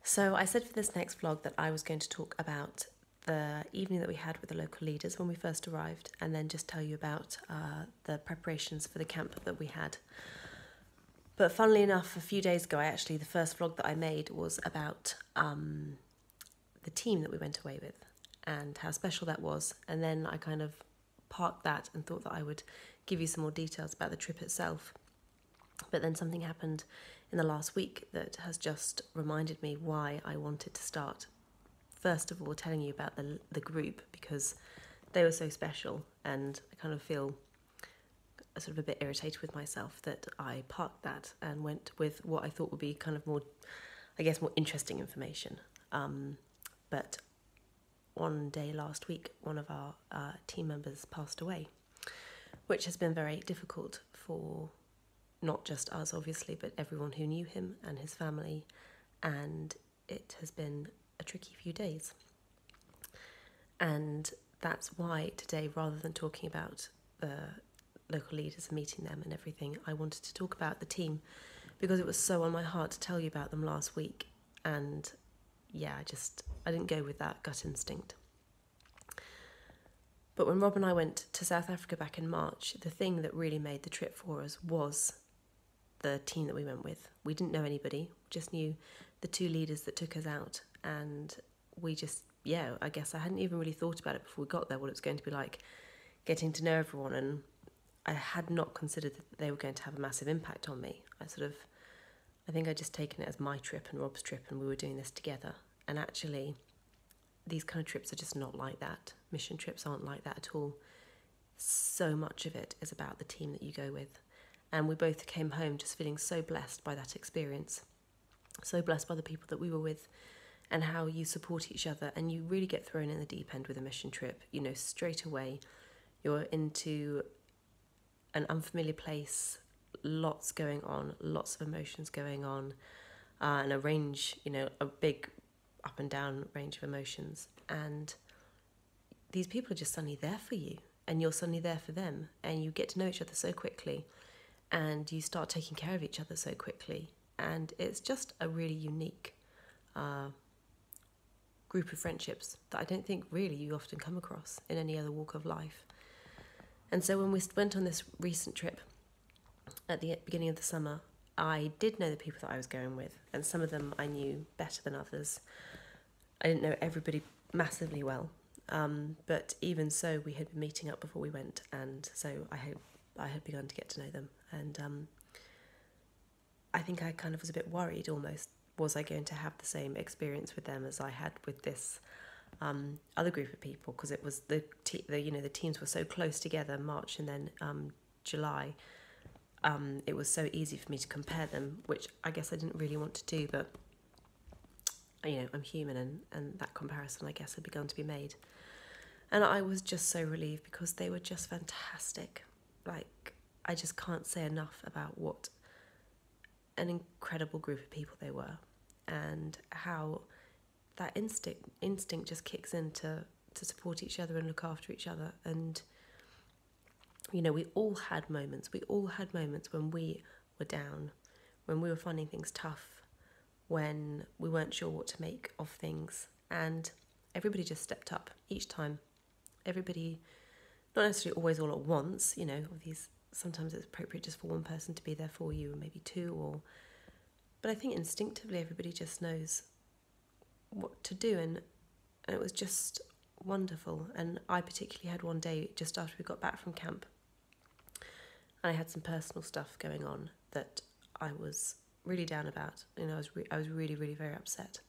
So I said for this next vlog that I was going to talk about the evening that we had with the local leaders when we first arrived, and then just tell you about the preparations for the camp that we had. But funnily enough, a few days ago, the first vlog that I made was about the team that we went away with and how special that was. And then I kind of parked that and thought that I would give you some more details about the trip itself. But then something happened in the last week that has just reminded me why I wanted to start. First of all, telling you about the group, because they were so special, and I kind of feel sort of a bit irritated with myself that I parked that and went with what I thought would be kind of more, I guess, more interesting information. But one day last week, one of our team members passed away, which has been very difficult for not just us, obviously, but everyone who knew him and his family, and it has been a tricky few days. And that's why today, rather than talking about the local leaders and meeting them and everything, I wanted to talk about the team, because it was so on my heart to tell you about them last week. And yeah, I didn't go with that gut instinct. But when Rob and I went to South Africa back in March, the thing that really made the trip for us was the team that we went with. We didn't know anybody, just knew the two leaders that took us out, and we just, I guess I hadn't even really thought about it before we got there, what it was going to be like getting to know everyone, and I had not considered that they were going to have a massive impact on me. I think I'd just taken it as my trip and Rob's trip, and we were doing this together. And actually, these kind of trips are just not like that. Mission trips aren't like that at all. So much of it is about the team that you go with. And we both came home just feeling so blessed by that experience, so blessed by the people that we were with and how you support each other, and you really get thrown in the deep end with a mission trip. You know, straight away you're into an unfamiliar place, lots going on, lots of emotions going on, and a range, a big up and down range of emotions. And these people are just suddenly there for you, and you're suddenly there for them, and you get to know each other so quickly, and you start taking care of each other so quickly. And it's just a really unique group of friendships that I don't think really you often come across in any other walk of life. And so when we went on this recent trip at the beginning of the summer, I did know the people that I was going with, and some of them I knew better than others. I didn't know everybody massively well, but even so, we had been meeting up before we went, and so I had begun to get to know them. And I think I kind of was a bit worried almost. Was I going to have the same experience with them as I had with this other group of people? Because it was the teams were so close together, March and then July. It was so easy for me to compare them, which I guess I didn't really want to do, but I'm human, and that comparison, I guess, had begun to be made. And I was just so relieved, because they were just fantastic. Like, I just can't say enough about what an incredible group of people they were, and how that instinct just kicks in to support each other and look after each other. And we all had moments when we were down, when we were finding things tough, when we weren't sure what to make of things, and everybody just stepped up each time. Everybody, not necessarily always all at once, sometimes it's appropriate just for one person to be there for you, or maybe two, but I think instinctively everybody just knows what to do, and it was just wonderful. And I particularly had one day just after we got back from camp, and I had some personal stuff going on that I was really down about. I was really, really very upset.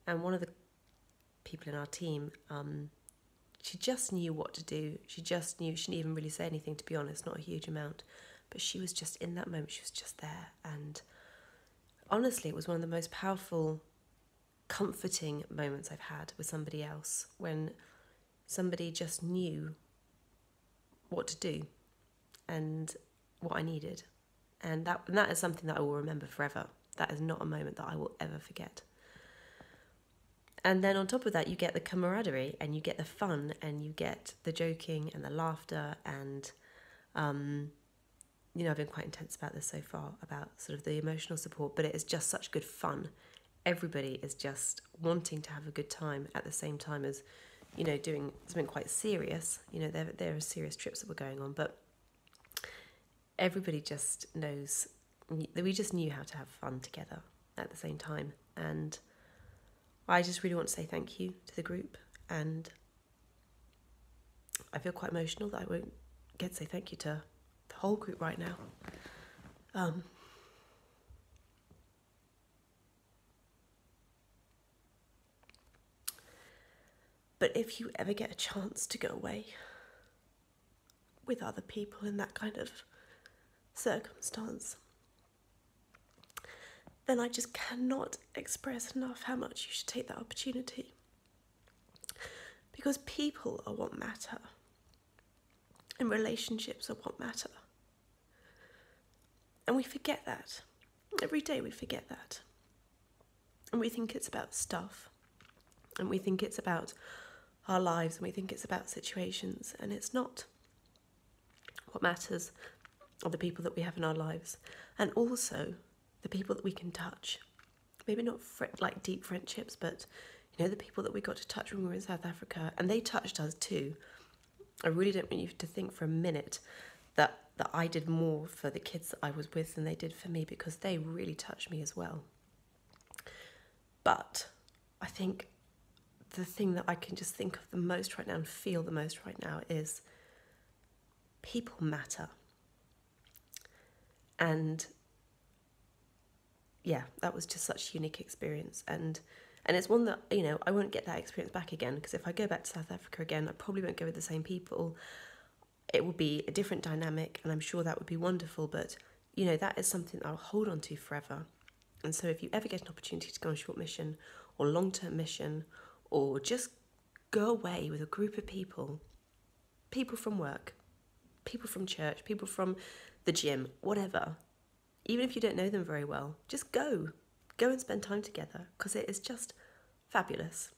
And one of the people in our team, she just knew what to do. She just knew. She didn't even really say anything, to be honest, not a huge amount. But she was just in that moment. She was just there. And honestly, it was one of the most powerful, comforting moments I've had with somebody else, when somebody just knew what to do and what I needed. And that is something that I will remember forever. That is not a moment that I will ever forget. And then on top of that, you get the camaraderie, and you get the fun, and you get the joking and the laughter. And, I've been quite intense about this so far, about sort of the emotional support, but it is just such good fun everybody is just wanting to have a good time at the same time as, you know, doing something quite serious. You know, there are serious trips that were going on, but everybody just knows that we just knew how to have fun together at the same time. And I just really want to say thank you to the group, and I feel quite emotional that I won't get to say thank you to the whole group right now. But if you ever get a chance to go away with other people in that kind of circumstance, then I just cannot express enough how much you should take that opportunity. Because people are what matter, and relationships are what matter. And we forget that. Every day we forget that. And we think it's about stuff, and we think it's about our lives, and we think it's about situations, and it's not. What matters are the people that we have in our lives, and also the people that we can touch. Maybe not like deep friendships, but you know, the people that we got to touch when we were in South Africa, and they touched us too. I really don't want you to think for a minute that I did more for the kids that I was with than they did for me, because they really touched me as well. But I think the thing that I can just think of the most right now and feel the most right now is people matter. And yeah, that was just such a unique experience. And it's one that, you know, I won't get that experience back again, because if I go back to South Africa again, I probably won't go with the same people. It will be a different dynamic, and I'm sure that would be wonderful, but, you know, that is something I'll hold on to forever. And so if you ever get an opportunity to go on a short mission or long-term mission, or just go away with a group of people from work, people from church, people from the gym, whatever, even if you don't know them very well, just go and spend time together, because it is just fabulous,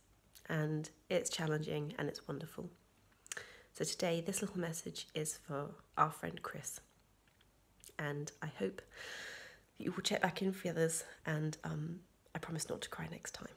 and it's challenging, and it's wonderful. So today, this little message is for our friend Chris, and I hope you will check back in for the others, and I promise not to cry next time.